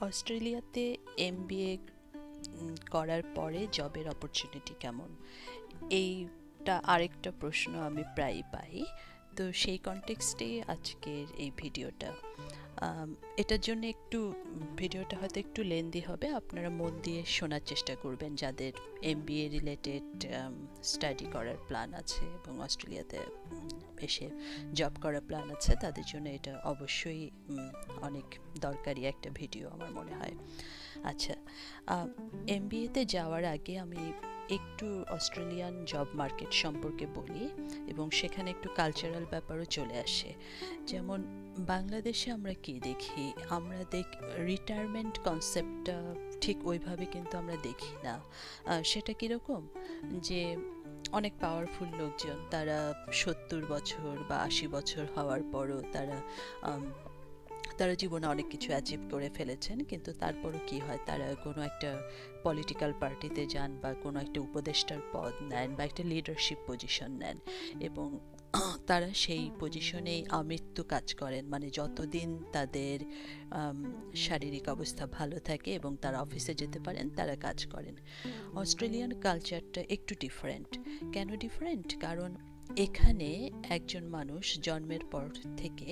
অস্ট্রেলিয়াতে এমবিএ করার পরে জবের অপরচুনিটি কেমন, এইটা আরেকটা প্রশ্ন আমি প্রায়ই পাই। তো সেই কনটেক্সটে আজকের এই ভিডিওটা। এটার জন্য একটু ভিডিওটা হয়তো একটু লেন্দি হবে, আপনারা মন দিয়ে শোনার চেষ্টা করবেন যাদের এমবিএ রিলেটেড স্টাডি করার প্ল্যান আছে এবং অস্ট্রেলিয়াতে এসে জব করার প্ল্যান আছে, তাদের জন্য এটা অবশ্যই অনেক দরকারি একটা ভিডিও আমার মনে হয়। আচ্ছা, এমবিএতে যাওয়ার আগে আমি একটু অস্ট্রেলিয়ান জব মার্কেট সম্পর্কে বলি এবং সেখানে একটু কালচারাল ব্যাপারও চলে আসে। যেমন বাংলাদেশে আমরা কি দেখি, আমরা রিটায়ারমেন্ট কনসেপ্টটা ঠিক ওইভাবে কিন্তু আমরা দেখি না। সেটা কীরকম, যে অনেক পাওয়ারফুল লোকজন তারা 70 বছর বা 80 বছর হওয়ার পরও তারা জীবনে অনেক কিছু অ্যাচিভ করে ফেলেছেন, কিন্তু তারপরও কি হয়, তারা কোনো একটা পলিটিক্যাল পার্টিতে যান বা কোনো একটা উপদেষ্টার পদ নেন বা একটা লিডারশিপ পজিশন নেন এবং তারা সেই পজিশনেই আমৃত্যু কাজ করেন, মানে যতদিন তাদের শারীরিক অবস্থা ভালো থাকে এবং তারা অফিসে যেতে পারেন তারা কাজ করেন। অস্ট্রেলিয়ান কালচারটা একটু ডিফারেন্ট। কেন ডিফারেন্ট? কারণ এখানে একজন মানুষ জন্মের পর থেকে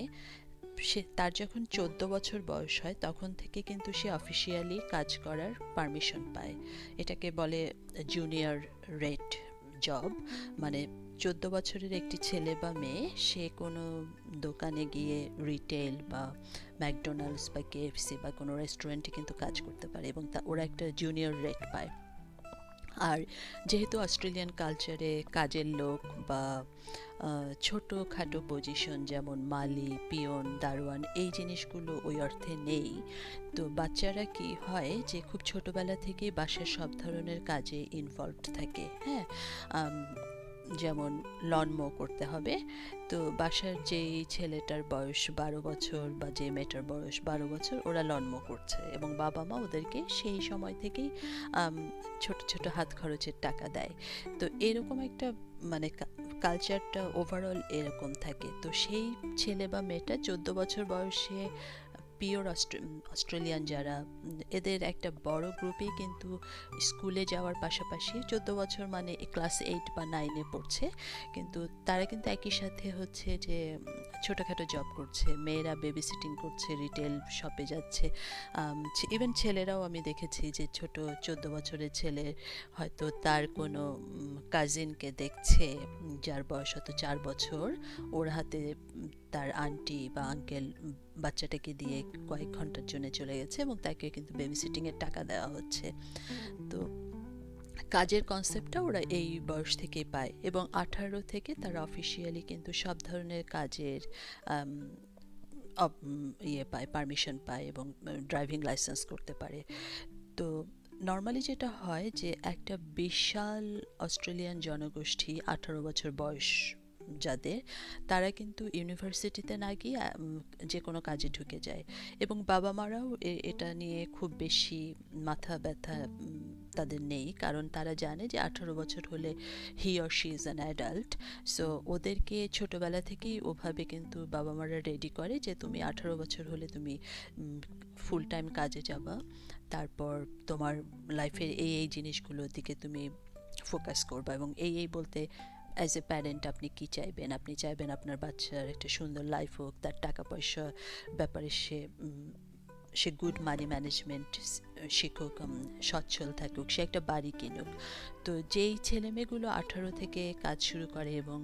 তার যখন 14 বছর বয়স হয় তখন থেকে কিন্তু সে অফিসিয়ালি কাজ করার পারমিশন পায়। এটাকে বলে জুনিয়র রেট জব। মানে 14 বছরের একটি ছেলে বা মেয়ে সে কোনো দোকানে গিয়ে রিটেল বা ম্যাকডোনাল্ডস বা কেএফসি বা কোনো রেস্টুরেন্টে কিন্তু কাজ করতে পারে এবং ওরা একটা জুনিয়র রেট পায়। আর যেহেতু অস্ট্রেলিয়ান কালচারে কাজের লোক বা ছোটোখাটো পজিশন যেমন মালি, পিয়ন, দারোয়ান এই জিনিসগুলো ওই অর্থে নেই, তো বাচ্চারা কি হয় যে খুব ছোটোবেলা থেকেই বাসার সব ধরনের কাজে ইনভলভড থাকে। হ্যাঁ, যেমন লন মো করতে হবে, তো বাসার যেই ছেলেটার বয়স 12 বছর বা যে মেয়েটার বয়স 12 বছর ওরা লন মো করছে এবং বাবা মা ওদেরকে সেই সময় থেকেই ছোট ছোট হাত খরচের টাকা দেয়। তো এরকম একটা মানে কালচারটা ওভারঅল এরকম থাকে। তো সেই ছেলে বা মেয়েটা 14 বছর বয়সে পিওর অস্ট্রেলিয়ান যারা, এদের একটা বড় গ্রুপই কিন্তু স্কুলে যাওয়ার পাশাপাশি 14 বছর মানে ক্লাস 8 বা 9-এ পড়ছে, কিন্তু তারা কিন্তু একই সাথে হচ্ছে যে ছোটোখাটো জব করছে, মেয়েরা বেবি সিটিং করছে, রিটেল শপে যাচ্ছে। ইভেন ছেলেরাও আমি দেখেছি যে ছোট 14 বছরের ছেলে হয়তো তার কোনো কাজিনকে দেখছে যার বয়স হয়তো 4 বছর, ওর হাতে তার আন্টি বা আঙ্কেল বাচ্চাটাকে দিয়ে কয়েক ঘন্টার জন্য চলে গেছে এবং তাকে কিন্তু বেবি সিটিংয়ের টাকা দেওয়া হচ্ছে। তো কাজের কনসেপ্টটা ওরা এই বয়স থেকেই পায় এবং 18 থেকে তারা অফিসিয়ালি কিন্তু সব ধরনের কাজের পায়, পারমিশন পায় এবং ড্রাইভিং লাইসেন্স করতে পারে। তো নর্মালি যেটা হয় যে একটা বিশাল অস্ট্রেলিয়ান জনগোষ্ঠী 18 বছর বয়স যাদের, তারা কিন্তু ইউনিভার্সিটিতে না গিয়ে যে কোনো কাজে ঢুকে যায় এবং বাবা মারাও এটা নিয়ে খুব বেশি মাথা ব্যথা তাদের নেই, কারণ তারা জানে যে 18 বছর হলে হি or she is an adult. So ওদেরকে ছোটোবেলা থেকেই ওভাবে কিন্তু বাবা মারা রেডি করে যে তুমি 18 বছর হলে তুমি ফুল টাইম কাজে যাবা, তারপর তোমার লাইফের এই জিনিসগুলোর দিকে তুমি ফোকাস করবা এবং এই বলতে অ্যাজ এ প্যারেন্ট আপনি কি চাইবেন, আপনি চাইবেন আপনার বাচ্চার একটা সুন্দর লাইফ হোক, তার টাকা পয়সা ব্যাপারে সে গুড মানি ম্যানেজমেন্ট শিখুক, সচ্ছল থাকুক, সে একটা বাড়ি কিনুক। তো যেই ছেলে মেয়েগুলো 18 থেকে কাজ শুরু করে এবং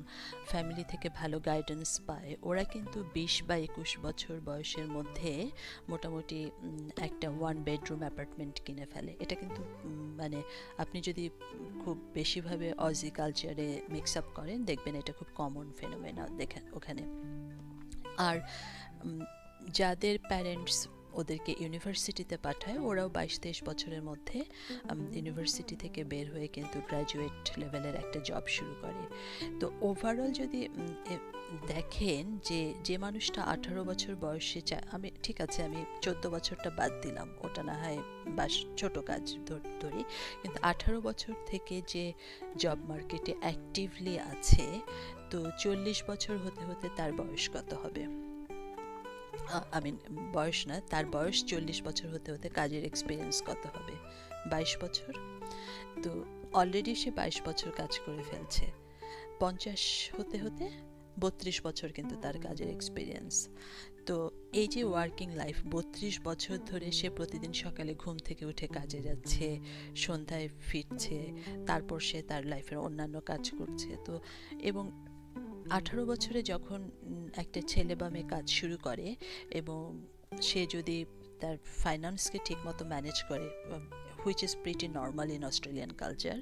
ফ্যামিলি থেকে ভালো গাইডেন্স পায়, ওরা কিন্তু 20 বা 21 বছর বয়সের মধ্যে মোটামুটি একটা 1 বেডরুম অ্যাপার্টমেন্ট কিনে ফেলে। এটা কিন্তু মানে আপনি যদি খুব বেশিভাবে অজি কালচারে মিক্স আপ করেন দেখবেন এটা খুব কমন ফেনোমেনা দেখেন ওখানে। আর যাদের প্যারেন্টস ওদেরকে ইউনিভার্সিটিতে পাঠায়, ওরাও 22-23 বছরের মধ্যে ইউনিভার্সিটি থেকে বের হয়ে কিন্তু গ্র্যাজুয়েট লেভেলের একটা জব শুরু করে। তো ওভারঅল যদি দেখেন যে যে মানুষটা 18 বছর বয়সে আমি ঠিক আছে আমি 14 বছরটা বাদ দিলাম, ওটা না হয় বাস ছোট কাজ ধরি, কিন্তু 18 বছর থেকে যে জব মার্কেটে অ্যাক্টিভলি আছে, তো 40 বছর হতে হতে তার বয়স কত হবে? আই মিন বয়স না, তার বয়স 40 বছর হতে হতে কাজের এক্সপিরিয়েন্স কত হবে? 22 বছর। তো অলরেডি সে 22 বছর কাজ করে ফেলছে। 50 হতে হতে 32 বছর কিন্তু তার কাজের এক্সপিরিয়েন্স। তো এই যে ওয়ার্কিং লাইফ, 32 বছর ধরে সে প্রতিদিন সকালে ঘুম থেকে উঠে কাজে যাচ্ছে, সন্ধ্যায় ফিরছে, তারপর সে তার লাইফের অন্যান্য কাজ করছে। তো এবং 18 বছরে যখন একটা ছেলে বা মেয়ে কাজ শুরু করে এবং সে যদি তার ফাইন্যান্সকে ঠিক মতো ম্যানেজ করে, which is pretty normal in Australian culture.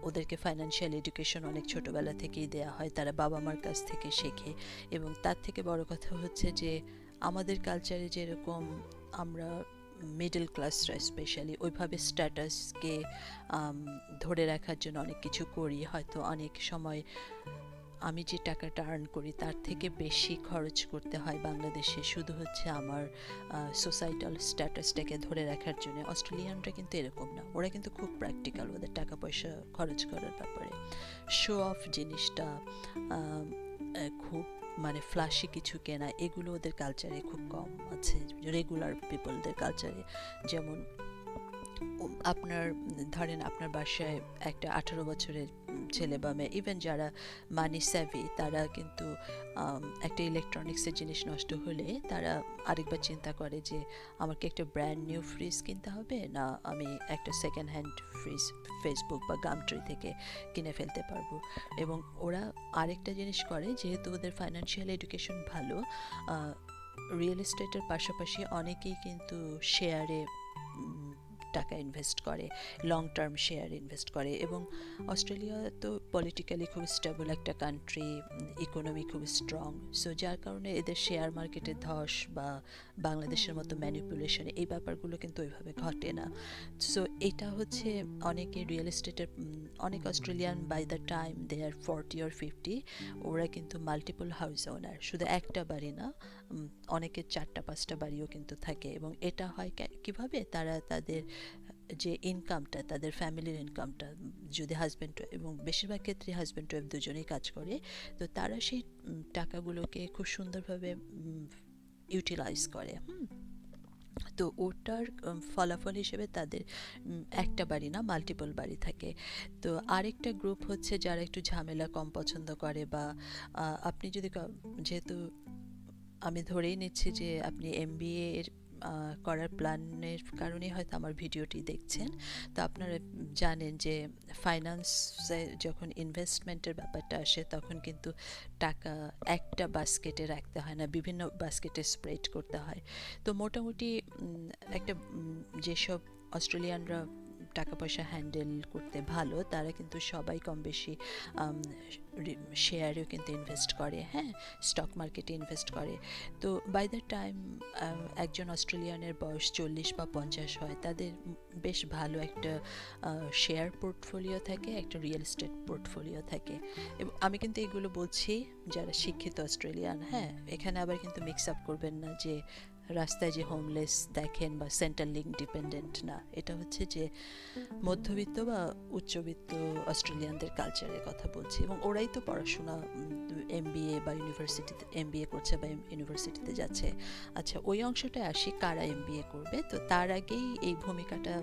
ওদেরকে ফাইন্যান্সিয়াল এডুকেশন অনেক ছোটোবেলা থেকেই দেওয়া হয়, তারা বাবা মার কাছ থেকে শেখে। এবং তার থেকে বড় কথা হচ্ছে যে আমাদের কালচারে যেরকম আমরা মিডল ক্লাসরা স্পেশালি ওইভাবে স্ট্যাটাসকে ধরে রাখার জন্য অনেক কিছু করি, হয়তো অনেক সময় আমি যে টাকাটা আর্ন করি তার থেকে বেশি খরচ করতে হয় বাংলাদেশে, শুধু হচ্ছে আমার সোসাইটাল স্ট্যাটাসটাকে ধরে রাখার জন্য। অস্ট্রেলিয়ানরা কিন্তু এরকম না, ওরা কিন্তু খুব প্র্যাকটিক্যাল ওদের টাকা পয়সা খরচ করার ব্যাপারে। শো অফ জিনিসটা, খুব মানে ফ্ল্যাশি কিছু কেনা, এগুলো ওদের কালচারে খুব কম আছে, রেগুলার পিপলদের কালচারে। যেমন আপনার ধরেন আপনার বাসায় একটা 18 বছরের ছেলে বা মেয়ে, ইভেন যারা মানি স্যাভি, তারা কিন্তু একটা ইলেকট্রনিক্সের জিনিস নষ্ট হলে তারা আরেকবার চিন্তা করে যে আমার কি একটা ব্র্যান্ড নিউ ফ্রিজ কিনতে হবে, না আমি একটা সেকেন্ড হ্যান্ড ফ্রিজ ফেসবুক বা গামট্রি থেকে কিনে ফেলতে পারবো। এবং ওরা আরেকটা জিনিস করে, যেহেতু ওদের ফাইন্যান্সিয়াল এডুকেশন ভালো, রিয়েল এস্টেটের পাশাপাশি অনেকেই কিন্তু শেয়ারে টাকা ইনভেস্ট করে, লং টার্ম শেয়ার ইনভেস্ট করে। এবং অস্ট্রেলিয়া তো পলিটিক্যালি খুব স্টেবল একটা কান্ট্রি, ইকোনমি খুব স্ট্রং, সো যার কারণে এদের শেয়ার মার্কেটের ধস বা বাংলাদেশের মতো ম্যানিপুলেশন, এই ব্যাপারগুলো কিন্তু ওইভাবে ঘটে না। সো এটা হচ্ছে অনেকে রিয়েল এস্টেটের, অনেক Australian by the time they are 40 or 50, ওরা কিন্তু মাল্টিপল হাউস ওনার, শুধু একটা বাড়ি না, অনেকের 4টা 5টা বাড়িও কিন্তু থাকে। এবং এটা হয় কিভাবে, তারা তাদের যে ইনকামটা, তাদের ফ্যামিলির ইনকামটা, যদি হাজব্যান্ড এবং বেশিরভাগ ক্ষেত্রে হাজব্যান্ড ওয়াইফ দুজনেই কাজ করে, তো তারা সেই টাকাগুলোকে খুব সুন্দরভাবে ইউটিলাইজ করে। তো ওটার ফলাফল হিসেবে তাদের একটা বাড়ি না মাল্টিপল বাড়ি থাকে। তো আরেকটা গ্রুপ হচ্ছে যারা একটু ঝামেলা কম পছন্দ করে, বা আপনি যদি যেহেতু আমি ধরেই নিচ্ছি যে আপনি এমবিএ এর করার প্ল্যানের কারণেই হয়তো আমার ভিডিওটি দেখছেন, তো আপনারা জানেন যে ফাইন্যান্সে যখন ইনভেস্টমেন্টের ব্যাপারটা আসে তখন কিন্তু টাকা একটা বাস্কেটে রাখতে হয় না, বিভিন্ন বাস্কেটে স্প্রেড করতে হয়। তো মোটামুটি একটা যেসব অস্ট্রেলিয়ানরা টাকা পয়সা হ্যান্ডেল করতে ভালো, তারা কিন্তু সবাই কম বেশি শেয়ারেও কিন্তু ইনভেস্ট করে, হ্যাঁ, স্টক মার্কেটে ইনভেস্ট করে। তো বাই দ্য টাইম একজন অস্ট্রেলিয়ানের বয়স 40 বা 50 হয়, তাদের বেশ ভালো একটা শেয়ার পোর্টফোলিও থাকে, একটা রিয়েল এস্টেট পোর্টফোলিও থাকে। এবং আমি কিন্তু এগুলো বলছি যারা শিক্ষিত অস্ট্রেলিয়ান, হ্যাঁ, এখানে আবার কিন্তু মিক্স আপ করবেন না যে রাস্তায় যে হোমলেস দেখেন বা সেন্ট্রাল লিঙ্ক ডিপেন্ডেন্ট না, এটা হচ্ছে যে মধ্যবিত্ত বা উচ্চবিত্ত অস্ট্রেলিয়ানদের কালচারের কথা বলছি। এবং ওরাই তো পড়াশোনা এমবিএ বা ইউনিভার্সিটিতে এমবিএ করছে বা ইউনিভার্সিটিতে যাচ্ছে। আচ্ছা, ওই অংশটায় আসি, কারা এমবিএ করবে, তো তার আগেই এই ভূমিকাটা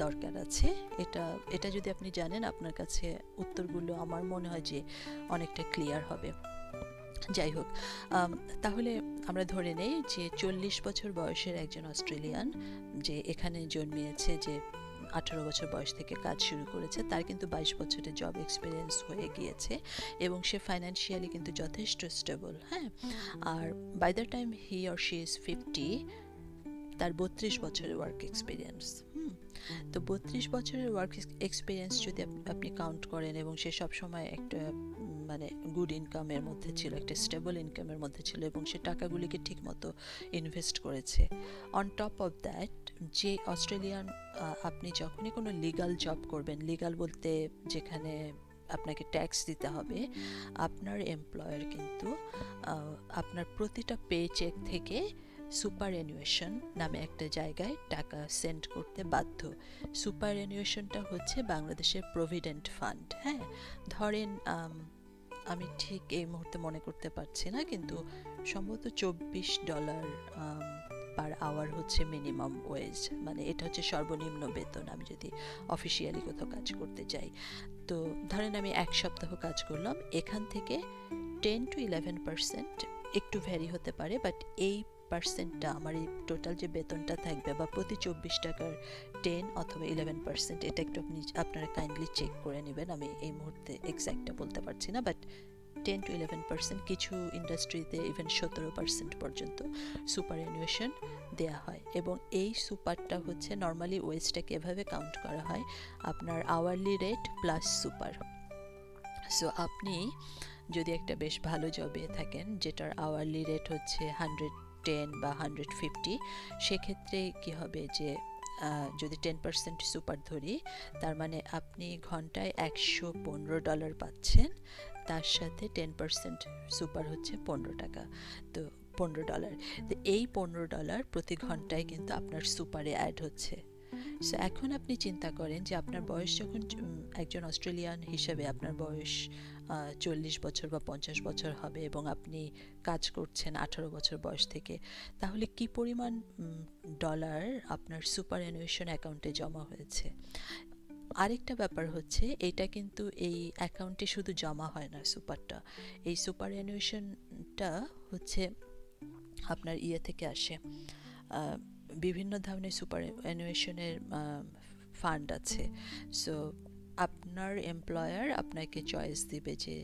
দরকার আছে। এটা এটা যদি আপনি জানেন, আপনার কাছে উত্তরগুলো আমার মনে হয় যে অনেকটা ক্লিয়ার হবে। যাই হোক, তাহলে আমরা ধরে নেই যে 40 বছর বয়সের একজন অস্ট্রেলিয়ান যে এখানে জন্মিয়েছে, যে 18 বছর বয়স থেকে কাজ শুরু করেছে, তার কিন্তু 22 বছরের জব এক্সপিরিয়েন্স হয়ে গিয়েছে এবং সে ফাইন্যান্সিয়ালি কিন্তু যথেষ্ট স্টেবল, হ্যাঁ। আর by the time he or she is 50, তার 32 বছরের ওয়ার্ক এক্সপিরিয়েন্স। তো 32 বছরের ওয়ার্ক এক্সপিরিয়েন্স যদি আপনি কাউন্ট করেন, এবং সে সবসময় একটা মানে গুড ইনকামের মধ্যে ছিল, একটা স্টেবল ইনকামের মধ্যে ছিল, এবং সে টাকাগুলিকে ঠিক মতো ইনভেস্ট করেছে। অন টপ অফ দ্যাট, যে অস্ট্রেলিয়ান, আপনি যখনই কোনো লিগাল জব করবেন, লিগাল বলতে যেখানে আপনাকে ট্যাক্স দিতে হবে, আপনার এমপ্লয়ার কিন্তু আপনার প্রতিটা পে চেক থেকে সুপার অ্যানুয়েশন নামে একটা জায়গায় টাকা সেন্ড করতে বাধ্য। সুপার অ্যানুয়েশনটা হচ্ছে বাংলাদেশের প্রভিডেন্ট ফান্ড, হ্যাঁ। ধরেন আমি ঠিক এই মুহূর্তে মনে করতে পারছি না, কিন্তু সম্ভবত $24 পার আওয়ার হচ্ছে মিনিমাম ওয়েজ, মানে এটা হচ্ছে সর্বনিম্ন বেতন আমি যদি অফিসিয়ালি কোথাও কাজ করতে যাই। তো ধরেন আমি 1 সপ্তাহ কাজ করলাম, এখান থেকে 10 to 11% একটু ভ্যারি হতে পারে, বাট এই পার্সেন্টটা আমার এই টোটাল যে বেতনটা থাকবে বা প্রতি 24 টাকার 10 অথবা 11%, এটা একটু আপনারা কাইন্ডলি চেক করে নেবেন। আমি এই মুহূর্তে এক্স্যাক্টটা বলতে পারছি না, বাট 10 to 11%, কিছু ইন্ডাস্ট্রিতে ইভেন 17% পর্যন্ত সুপার অ্যানুয়েশন দেয়া হয়। এবং এই সুপারটা হচ্ছে নর্মালি ওয়েজটাকে এভাবে কাউন্ট করা হয়, আপনার hourly rate plus super. So আপনি যদি একটা বেশ ভালো জবে থাকেন যেটার আওয়ারলি রেট হচ্ছে 110 বা 150, সেক্ষেত্রে কি হবে যে যদি 10% সুপার ধরি, তার মানে আপনি ঘন্টায় $115 পাচ্ছেন, তার সাথে 10% সুপার হচ্ছে 15 টাকা, তো $15। তো এই $15 প্রতি ঘন্টায় কিন্তু আপনার সুপারে অ্যাড হচ্ছে। সো এখন আপনি চিন্তা করেন যে আপনার বয়স যখন একজন অস্ট্রেলিয়ান হিসেবে আপনার বয়স 40 বছর বা 50 বছর হবে এবং আপনি কাজ করছেন 18 বছর বয়স থেকে, তাহলে কি পরিমাণ ডলার আপনার সুপার অ্যানুয়েশন অ্যাকাউন্টে জমা হয়েছে। আরেকটা ব্যাপার হচ্ছে, এটা কিন্তু এই অ্যাকাউন্টে শুধু জমা হয় না সুপারটা, এই সুপার অ্যানুয়েশনটা হচ্ছে আপনার থেকে আসে, বিভিন্ন ধরনের সুপার অ্যানুয়েশনের ফান্ড আছে। সো আপনার এমপ্লয়ার আপনাকে চয়েস দিবে যে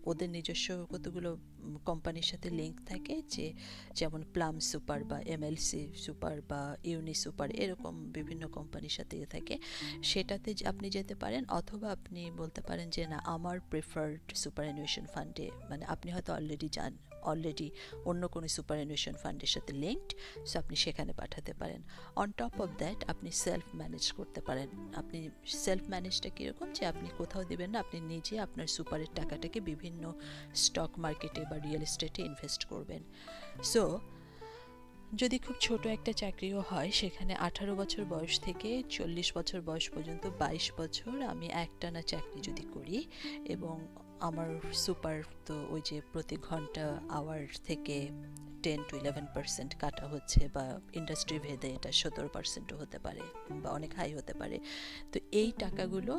ওদের নিজস্ব কতগুলো কোম্পানির সাথে লিঙ্ক থাকে, যে যেমন প্লাম সুপার বা এমএলসি সুপার বা ইউনি সুপার, এরকম বিভিন্ন কোম্পানির সাথে থাকে, সেটাতে আপনি যেতে পারেন। অথবা আপনি বলতে পারেন যে না, আমার প্রেফার্ড সুপার অ্যানুয়েশন ফান্ডে, মানে আপনি হয়তো অলরেডি অন্য কোনো সুপার অ্যানুয়েশন ফান্ডের সাথে লিঙ্কড, সো আপনি সেখানে পাঠাতে পারেন। অন টপ অফ দ্যাট আপনি সেলফ ম্যানেজ করতে পারেন। আপনি সেলফ ম্যানেজটা কীরকম, যে আপনি কোথাও দেবেন না, আপনি নিজে আপনার সুপারের টাকাটাকে বিভিন্ন স্টক মার্কেটে বা রিয়েল এস্টেটে ইনভেস্ট করবেন। সো যদি খুব ছোট একটা চাকরিও হয়, সেখানে 18 বছর বয়স থেকে 40 বছর বয়স পর্যন্ত 22 বছর আমি একটানা চাকরি যদি করি, এবং আমার সুপার তো ওই যে প্রতি ঘন্টা আওয়ার থেকে 10 to 11% কাটা হচ্ছে, বা ইন্ডাস্ট্রি ভেদে এটা 17%ও হতে পারে বা অনেক হাই হতে পারে। তো এই টাকাগুলো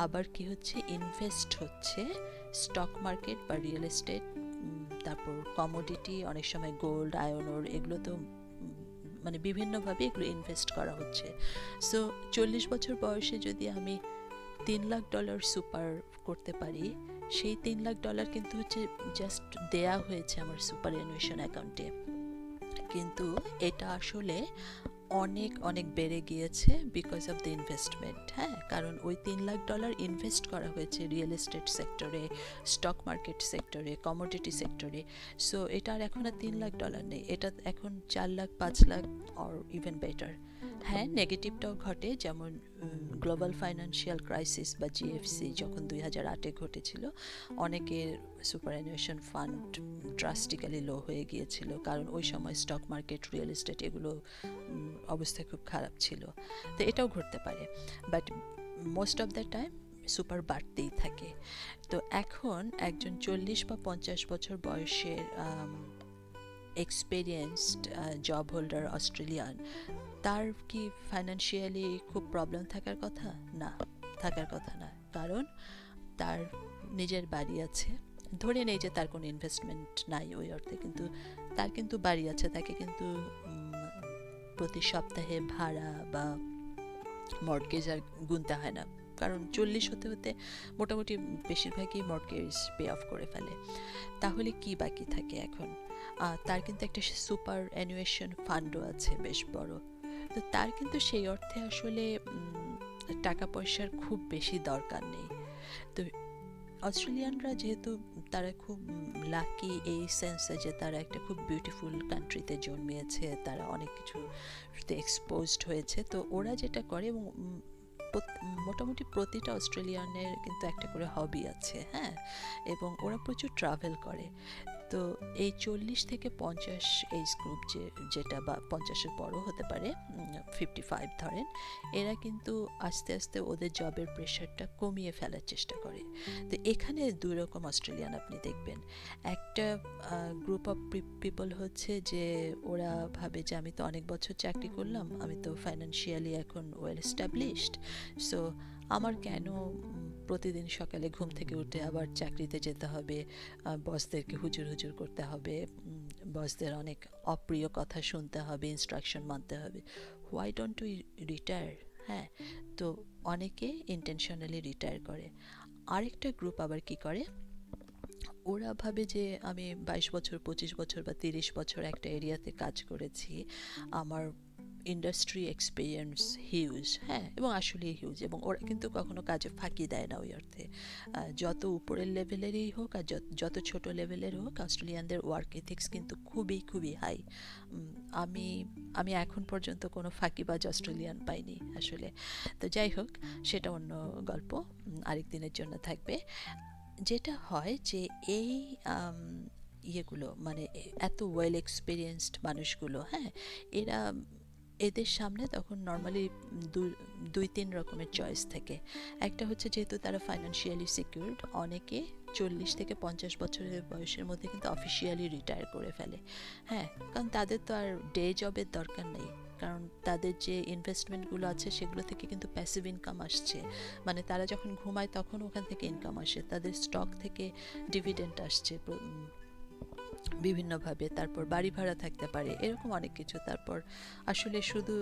আবার কি হচ্ছে, ইনভেস্ট হচ্ছে স্টক মার্কেট বা রিয়েল এস্টেট, তারপর কমোডিটি, অনেক সময় গোল্ড, আয়রন ওর, এগুলো তো মানে বিভিন্নভাবে এগুলো ইনভেস্ট করা হচ্ছে। সো 40 বছর বয়সে যদি আমি $3 লাখ সুপার করতে পারি, সেই $3 লাখ কিন্তু হচ্ছে জাস্ট দেয়া হয়েছে আমার সুপার অ্যানুয়েশন অ্যাকাউন্টে, কিন্তু এটা আসলে অনেক অনেক বেড়ে গিয়েছে বিকজ অফ দ্য ইনভেস্টমেন্ট। হ্যাঁ, কারণ ওই $3 লাখ ইনভেস্ট করা হয়েছে রিয়েল এস্টেট সেক্টরে, স্টক মার্কেট সেক্টরে, কমোডিটি সেক্টরে। সো এটা আর এখন আর $3 লাখ নেই, এটা এখন 4 lakh, 5 lakh, or even better. হ্যাঁ, নেগেটিভটাও ঘটে, যেমন গ্লোবাল ফাইন্যান্সিয়াল ক্রাইসিস বা জিএফসি যখন 2008-এ ঘটেছিল, অনেকের সুপারঅ্যানুয়েশন ফান্ড ড্রাস্টিক্যালি লো হয়ে গিয়েছিল, কারণ ওই সময় স্টক মার্কেট, রিয়েল এস্টেট এগুলো অবস্থা খুব খারাপ ছিল। তো এটাও ঘটতে পারে, but most of the time super বাড়তেই থাকে। তো এখন একজন 40 বা 50 বছর বয়সের এক্সপেরিয়েন্সড জব হোল্ডার অস্ট্রেলিয়ান, তার কি ফাইন্যান্সিয়ালি খুব প্রবলেম থাকার কথা? না, থাকার কথা না, কারণ তার নিজের বাড়ি আছে। ধরে নেই যে তার কোনো ইনভেস্টমেন্ট নাই ওই অর্থে, কিন্তু তার কিন্তু বাড়ি আছে, তাকে কিন্তু প্রতি সপ্তাহে ভাড়া বা মর্টগেজ আর গুনতে হয় না, কারণ 40 হতে হতে মোটামুটি বেশিরভাগই মর্টগেজ পে অফ করে ফেলে। তাহলে কি বাকি থাকে এখন? তার কিন্তু একটা সুপার অ্যানুয়েশন ফান্ডও আছে বেশ বড়। তো তার কিন্তু সেই অর্থে আসলে টাকা পয়সার খুব বেশি দরকার নেই। তো অস্ট্রেলিয়ানরা যেহেতু তারা খুব লাকি এই সেন্সে যে তারা একটা খুব বিউটিফুল কান্ট্রিতে জন্মিয়েছে, তারা অনেক কিছুতে এক্সপোজড হয়েছে, তো ওরা যেটা করে, এবং মোটামুটি প্রতিটা অস্ট্রেলিয়ানের কিন্তু একটা করে হবি আছে, হ্যাঁ, এবং ওরা প্রচুর ট্রাভেল করে। তো এই 40 থেকে 50 এইজ গ্রুপ যেটা বা 50-এর পরও হতে পারে, 55 ধরেন, এরা কিন্তু আস্তে আস্তে ওদের জবের প্রেশারটা কমিয়ে ফেলার চেষ্টা করে। তো এখানে দুই রকম অস্ট্রেলিয়ান আপনি দেখবেন। একটা গ্রুপ অফ পিপল হচ্ছে যে ওরা ভাবে যে আমি তো অনেক বছর চাকরি করলাম, আমি তো ফাইন্যান্সিয়ালি এখন ওয়েল এস্টাবলিশড, সো আমার কেন প্রতিদিন সকালে ঘুম থেকে উঠে আবার চাকরিতে যেতে হবে, বসদেরকে হুজুর হুজুর করতে হবে, বসদের অনেক অপ্রিয় কথা শুনতে হবে, ইনস্ট্রাকশন মানতে হবে, হোয়াই ডোন্ট উই রিটায়ার? হ্যাঁ, তো অনেকে ইন্টেনশনালি রিটায়ার করে। আরেকটা গ্রুপ আবার কি করে, ওরা ভাবে যে আমি 22 বছর, 25 বছর বা 30 বছর একটা এরিয়াতে কাজ করেছি, আমার ইন্ডাস্ট্রি এক্সপিরিয়েন্স হিউজ, হ্যাঁ, এবং আসলেই হিউজ, এবং ওরা কিন্তু কখনো কাজে ফাঁকি দেয় না ওই অর্থে। যত উপরের লেভেলেরই হোক আর যত ছোট লেভেলের হোক, অস্ট্রেলিয়ানদের ওয়ার্ক এথিক্স কিন্তু খুবই খুবই হাই। আমি আমি এখন পর্যন্ত কোনো ফাঁকিবাজ অস্ট্রেলিয়ান পাইনি আসলে। তো যাই হোক, সেটা অন্য গল্প, আরেক দিনের জন্য থাকবে। যেটা হয় যে এই ইয়েগুলো মানে এত ওয়েল এক্সপিরিয়েন্সড মানুষগুলো, হ্যাঁ, এদের সামনে তখন নর্মালি দুই তিন রকমের চয়েস থাকে। একটা হচ্ছে যেহেতু তারা ফাইন্যান্সিয়ালি সিকিউরড, অনেকে 40 থেকে 50 বছরের বয়সের মধ্যে কিন্তু অফিসিয়ালি রিটায়ার করে ফেলে। হ্যাঁ, কারণ তাদের তো আর ডে জবের দরকার নেই, কারণ তাদের যে ইনভেস্টমেন্টগুলো আছে সেগুলো থেকে কিন্তু প্যাসিভ ইনকাম আসছে, মানে তারা যখন ঘুমায় তখন ওখান থেকে ইনকাম আসে, তাদের স্টক থেকে ডিভিডেন্ড আসছে বিভিন্নভাবে, তারপর বাড়ি ভাড়া থাকতে পারে, এরকম অনেক কিছু। তারপর আসলে শুধু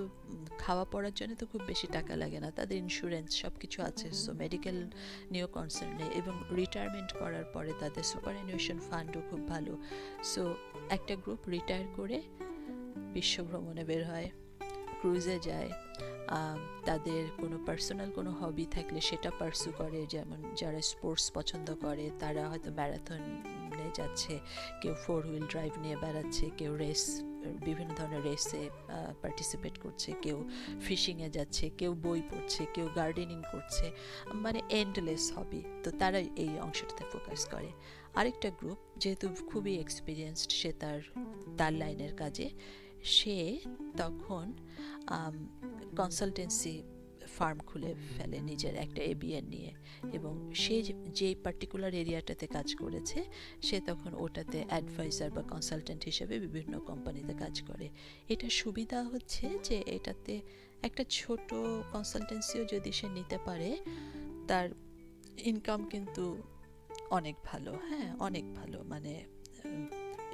খাওয়া পড়ার জন্য তো খুব বেশি টাকা লাগে না, তাদের ইন্স্যুরেন্স সব কিছু আছে, সো মেডিকেল নিয়েও কনসার্ন নেই, এবং রিটায়ারমেন্ট করার পরে তাদের সুপারঅ্যানুয়েশন ফান্ডও খুব ভালো। সো একটা গ্রুপ রিটায়ার করে বিশ্ব ভ্রমণে বের হয়, ক্রুজে যায়, তাদের কোনো পার্সোনাল কোনো হবি থাকলে সেটা পার্সু করে, যেমন যারা স্পোর্টস পছন্দ করে তারা হয়তো ম্যারাথনে যাচ্ছে, কেউ 4 হুইল ড্রাইভ নিয়ে বেড়াচ্ছে, কেউ বিভিন্ন ধরনের রেসে পার্টিসিপেট করছে, কেউ ফিশিংয়ে যাচ্ছে, কেউ বই পড়ছে, কেউ গার্ডেনিং করছে, মানে এন্ডলেস হবি, তো তারা এই অংশটাতে ফোকাস করে। আরেকটা গ্রুপ যেহেতু খুবই এক্সপিরিয়েন্সড, সে তার লাইনের কাজে, সে তখন কনসালটেন্সি ফার্ম খুলে ফেলে নিজের একটা এবিএন নিয়ে, এবং সে যে পার্টিকুলার এরিয়াটাতে কাজ করেছে সে তখন ওটাতে অ্যাডভাইজার বা কনসালটেন্ট হিসেবে বিভিন্ন কোম্পানিতে কাজ করে। এটা সুবিধা হচ্ছে যে এটাতে একটা ছোট কনসালটেন্সিও যদি সে নিতে পারে, তার ইনকাম কিন্তু অনেক ভালো, হ্যাঁ, অনেক ভালো। মানে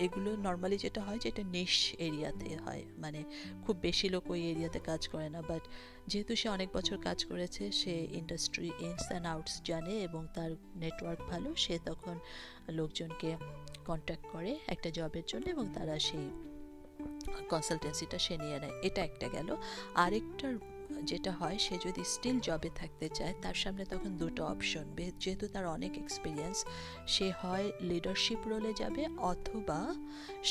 এগুলো নর্মালি যেটা হয়, যেটা নিশ এরিয়াতে হয়, মানে খুব বেশি লোক ওই এরিয়াতে কাজ করে না, বাট যেহেতু সে অনেক বছর কাজ করেছে, সে ইন্ডাস্ট্রি ইনস অ্যান্ড আউটস জানে এবং তার নেটওয়ার্ক ভালো, সে তখন লোকজনকে কন্ট্যাক্ট করে একটা জবের জন্য, এবং তারা সেই কনসালটেন্সিটা সে নিয়ে নেয়। এটা একটা গেল। আরেকটার যেটা হয়, সে যদি স্টিল জবে থাকতে চায়, তার সামনে তখন দুটো অপশন, যেহেতু তার অনেক এক্সপিরিয়েন্স, সে হয় লিডারশিপ রোলে যাবে, অথবা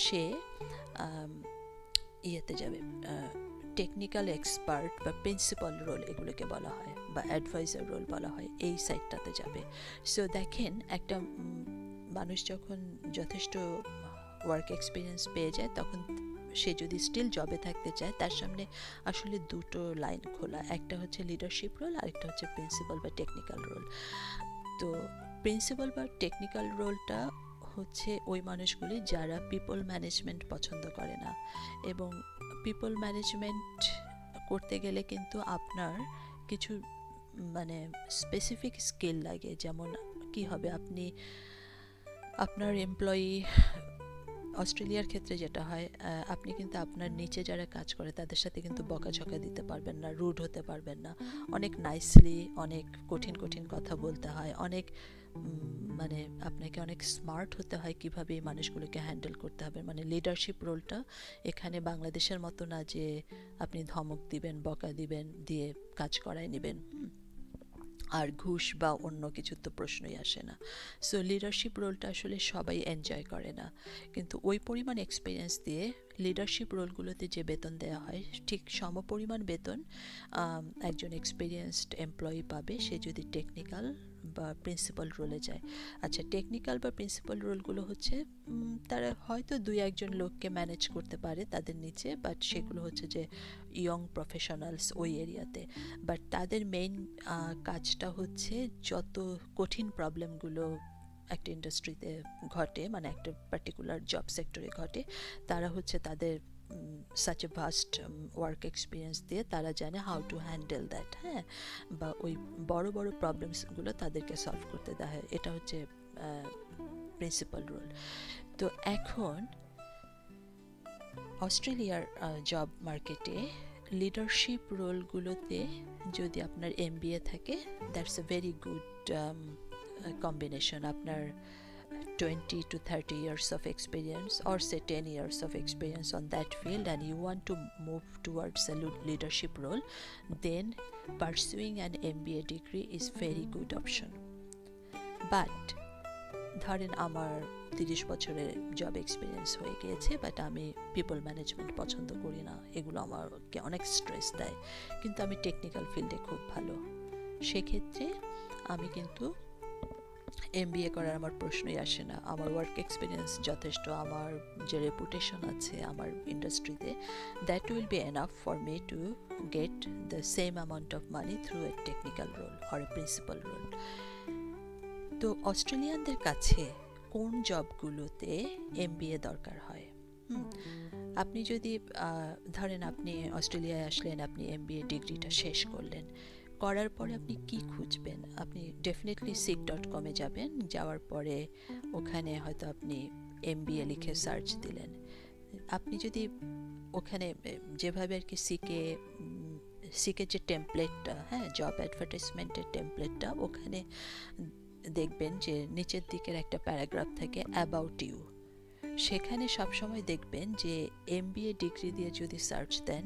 সে ইয়েতে যাবে, টেকনিক্যাল এক্সপার্ট বা প্রিন্সিপাল রোল এগুলোকে বলা হয়, বা অ্যাডভাইজার রোল বলা হয়, এই সাইডটাতে যাবে। সো দেখেন, একটা মানুষ যখন যথেষ্ট ওয়ার্ক এক্সপিরিয়েন্স পেয়ে যায়, তখন সে যদি স্টিল জবে থাকতে চায়, তার সামনে আসলে দুটো লাইন খোলা, একটা হচ্ছে লিডারশিপ রোল, আরেকটা হচ্ছে প্রিন্সিপাল বা টেকনিক্যাল রোল। তো প্রিন্সিপাল বা টেকনিক্যাল রোলটা হচ্ছে ওই মানুষগুলি যারা পিপল ম্যানেজমেন্ট পছন্দ করে না, এবং পিপল ম্যানেজমেন্ট করতে গেলে কিন্তু আপনার কিছু মানে স্পেসিফিক স্কিল লাগে। যেমন কি হবে, আপনার এমপ্লয়ি, অস্ট্রেলিয়ার ক্ষেত্রে যেটা হয়, আপনি কিন্তু আপনার নিচে যারা কাজ করে তাদের সাথে কিন্তু বকাঝকা দিতে পারবেন না, রুড হতে পারবেন না, অনেক নাইসলি অনেক কঠিন কঠিন কথা বলতে হয়, অনেক মানে আপনাকে অনেক স্মার্ট হতে হয় কিভাবে এই মানুষগুলোকে হ্যান্ডেল করতে হবে। মানে লিডারশিপ রোলটা এখানে বাংলাদেশের মতো না যে আপনি ধমক দিবেন, বকা দিবেন, দিয়ে কাজ করায় নেবেন, আর ঘুষ বা অন্য কিছুর তো প্রশ্নই আসে না। সো লিডারশিপ রোলটা আসলে সবাই এনজয় করে না, কিন্তু ওই পরিমাণ এক্সপিরিয়েন্স দিয়ে লিডারশিপ রোলগুলোতে যে বেতন দেওয়া হয় ঠিক সমপরিমাণ বেতন একজন এক্সপিরিয়েন্সড এমপ্লয়ি পাবে সে যদি টেকনিক্যাল বা প্রিন্সিপাল রোলে যায়। আচ্ছা, টেকনিক্যাল বা প্রিন্সিপাল রোলগুলো হচ্ছে তারা হয়তো দুই একজন লোককে ম্যানেজ করতে পারে তাদের নিচে, বাট সেগুলো হচ্ছে যে ইয়ং প্রফেশনালস ওই এরিয়াতে। বাট তাদের মেইন কাজটা হচ্ছে যত কঠিন প্রবলেমগুলো একটা ইন্ডাস্ট্রিতে ঘটে, মানে একটা পার্টিকুলার জব সেক্টরে ঘটে, তারা হচ্ছে তাদের such a vast work experience দিয়ে তারা জানে হাউ টু হ্যান্ডেল দ্যাট, হ্যাঁ, বা ওই বড় বড় প্রবলেমসগুলো তাদেরকে সলভ করতে দেওয়া হয়। এটা হচ্ছে প্রিন্সিপাল রোল। তো এখন অস্ট্রেলিয়ার জব মার্কেটে লিডারশিপ রোলগুলোতে যদি আপনার এমবিএ থাকে, that's a very good combination. আপনার 20 to 30 years of experience, or say 10 years of experience on that field, and you want to move towards a leadership role, then pursuing an MBA degree is very good option. But ধরেন আমার 30 বছরের job experience হয়ে গিয়েছে, but আমি people management পছন্দ করি না, এগুলো আমাকে অনেক স্ট্রেস দেয়, কিন্তু আমি টেকনিক্যাল ফিল্ডে খুব ভালো। সেক্ষেত্রে আমি কিন্তু এমবিএ করার আমার প্রশ্নই আসে না। আমার ওয়ার্ক এক্সপিরিয়েন্স যথেষ্ট, আমার যে রেপুটেশন আছে আমার ইন্ডাস্ট্রিতে, that will be enough for me to get the same amount of money through a technical role or a principal role. তো অস্ট্রেলিয়ানদের কাছে কোন জবগুলোতে এমবিএ দরকার হয়? আপনি যদি ধরেন আপনি অস্ট্রেলিয়ায় আসলেন, আপনি এমবিএ ডিগ্রিটা শেষ করলেন, করার পরে আপনি কি খুঁজবেন? আপনি ডেফিনেটলি seek.com-এ যাবেন, যাওয়ার পরে ওখানে হয়তো আপনি এমবিএ লিখে সার্চ দিলেন। আপনি যদি ওখানে যেভাবে আর কি সিকে যে টেমপ্লেটটা, হ্যাঁ, জব অ্যাডভার্টাইজমেন্টের টেমপ্লেটটা, ওখানে দেখবেন যে নিচের দিকের একটা প্যারাগ্রাফ থাকে অ্যাবাউট ইউ। সেখানে সবসময় দেখবেন যে এমবিএ ডিগ্রি দিয়ে যদি সার্চ দেন,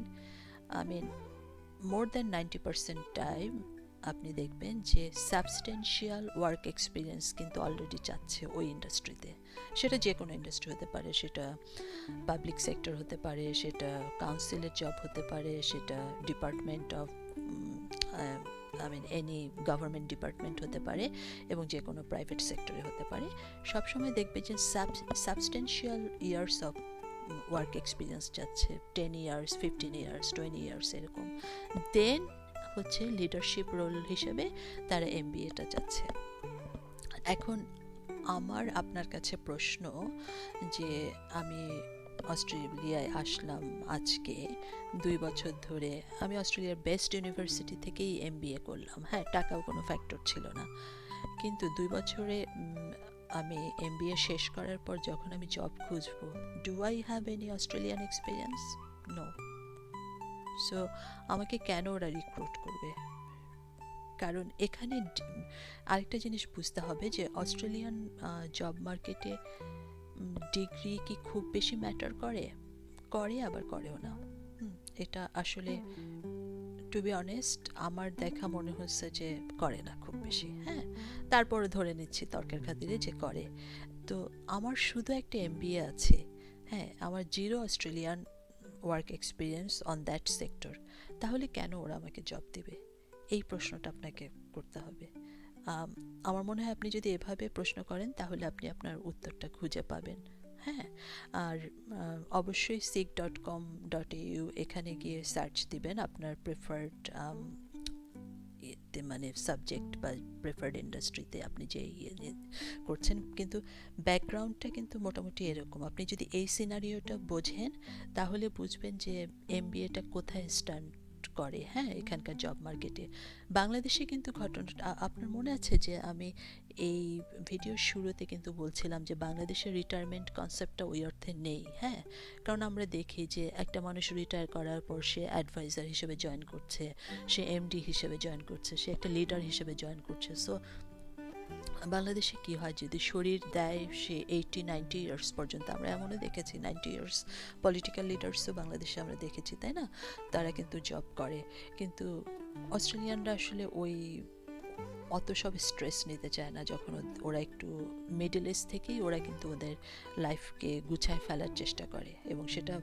more than 90% টাইম আপনি দেখবেন যে সাবস্টেন্সিয়াল ওয়ার্ক এক্সপিরিয়েন্স কিন্তু অলরেডি চাচ্ছে ওই ইন্ডাস্ট্রিতে। সেটা যে কোনো ইন্ডাস্ট্রি হতে পারে, সেটা পাবলিক সেক্টর হতে পারে, সেটা কাউন্সিলের জব হতে পারে, সেটা department of any government department হতে পারে, এবং যে কোনো প্রাইভেট সেক্টরে হতে পারে। সবসময় দেখবে যে substantial years of work experience যাচ্ছে, 10 ইয়ার্স, 15 ইয়ার্স, 20 ইয়ার্স এরকম। দেন হচ্ছে লিডারশিপ রোল হিসেবে তারা এমবিএটা যাচ্ছে। এখন আমার আপনার কাছে প্রশ্ন যে আমি অস্ট্রেলিয়ায় আসলাম আজকে 2 বছর ধরে, আমি অস্ট্রেলিয়ার বেস্ট ইউনিভার্সিটি থেকেই এমবিএ করলাম, হ্যাঁ, টাকাও কোনো ফ্যাক্টর ছিল না, কিন্তু 2 বছরে আমি এমবিএ শেষ করার পর যখন আমি জব খুঁজবো, do I have any Australian experience? No. So আমাকে কেন ওরা রিক্রুট করবে? কারণ এখানে আরেকটা জিনিস বুঝতে হবে যে অস্ট্রেলিয়ান জব মার্কেটে ডিগ্রি কি খুব বেশি ম্যাটার করে? করে, আবার করেও না। এটা আসলে টু বি অনেস্ট আমার দেখা মনে হচ্ছে যে করে না খুব বেশি, হ্যাঁ, তারপরে ধরে নিচ্ছি তর্কের খাতিরে যে করে। তো আমার শুধু একটা এমবিএ আছে, হ্যাঁ, আমার zero Australian work experience on that sector, তাহলে কেন ওরা আমাকে জব দেবে? এই প্রশ্নটা আপনাকে করতে হবে। আমার মনে হয় আপনি যদি এভাবে প্রশ্ন করেন তাহলে আপনি আপনার উত্তরটা খুঁজে পাবেন, হ্যাঁ। আর অবশ্যই seek.com.au এখানে গিয়ে সার্চ দিবেন আপনার প্রেফার্ড মানে সাবজেক্ট বা প্রেফার্ড ইন্ডাস্ট্রিতে আপনি যে করছেন, কিন্তু ব্যাকগ্রাউন্ডটা কিন্তু মোটামুটি এরকম। আপনি যদি এই সিনারিওটা বোঝেন তাহলে বুঝবেন যে এমবিএটা কোথায় স্ট্যান্ড করে, হ্যাঁ, এখানকার জব মার্কেটে। বাংলাদেশে কিন্তু ঘটনাটা আপনার মনে আছে যে আমি এই ভিডিওর শুরুতে কিন্তু বলছিলাম যে বাংলাদেশের রিটায়ারমেন্ট কনসেপ্টটা ওই অর্থে নেই, হ্যাঁ, কারণ আমরা দেখি যে একটা মানুষ রিটায়ার করার পর সে অ্যাডভাইজার হিসেবে জয়েন করছে, সে এমডি হিসেবে জয়েন করছে, সে একটা লিডার হিসেবে জয়েন করছে। সো বাংলাদেশে কি হয়, যদি শরীর দেয় সে 80-90 ইয়ার্স পর্যন্ত, আমরা এমনও দেখেছি 90 ইয়ার্স পলিটিক্যাল লিডার্সও বাংলাদেশে আমরা দেখেছি, তাই না? তারা কিন্তু জব করে। কিন্তু অস্ট্রেলিয়ানরা আসলে অত সব স্ট্রেস নিতে চায় না। যখন ওরা একটু মিডল এজ থেকেই ওরা কিন্তু ওদের লাইফকে গুছায় ফেলার চেষ্টা করে, এবং সেটা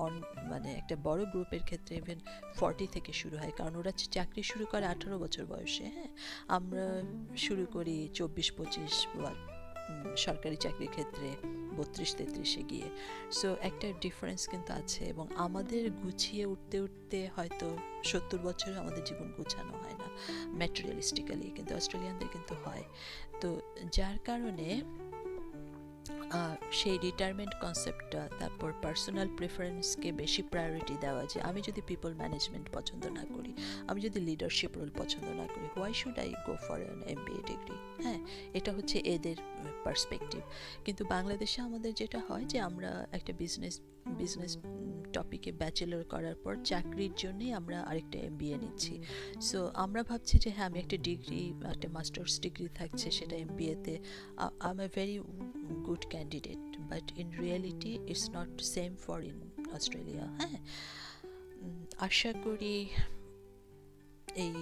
অন মানে একটা বড় গ্রুপের ক্ষেত্রে ইভেন 40 থেকে শুরু হয়, কারণ ওরা চাকরি শুরু করে 18 বছর বয়সে। হ্যাঁ, আমরা শুরু করি 24-25 বা সরকারি চাকরির ক্ষেত্রে 32-33-এ গিয়ে। সো একটা ডিফারেন্স কিন্তু আছে, এবং আমাদের গুছিয়ে উঠতে উঠতে হয়তো 70 বছরে আমাদের জীবন গুছানো হয় না ম্যাটেরিয়ালিস্টিক্যালি, কিন্তু অস্ট্রেলিয়ানদের কিন্তু হয়। তো যার কারণে সেই রিটায়ারমেন্ট কনসেপ্টটা, তারপর পার্সোনাল প্রেফারেন্সকে বেশি প্রায়োরিটি দেওয়া, যে আমি যদি পিপল ম্যানেজমেন্ট পছন্দ না করি, আমি যদি লিডারশিপ রোল পছন্দ না করি, why should I go for an MBA degree? হ্যাঁ, এটা হচ্ছে এদের পার্সপেক্টিভ। কিন্তু বাংলাদেশে আমাদের যেটা হয় যে আমরা একটা বিজনেস বিজনেস টপিকে ব্যাচেলর করার পর চাকরির জন্যই আমরা আরেকটা MBA নিচ্ছি। সো আমরা ভাবছি যে হ্যাঁ, আমি একটা ডিগ্রি, একটা মাস্টার্স ডিগ্রি থাকছে, সেটা MBA-তে I am a very good candidate, but in reality it's not same for in Australia. হ্যাঁ, আশা করি এই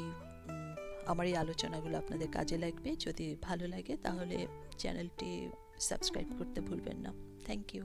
আমার এই আলোচনাগুলো আপনাদের কাজে লাগবে। যদি ভালো লাগে তাহলে চ্যানেলটি সাবস্ক্রাইব করতে ভুলবেন না। Thank you.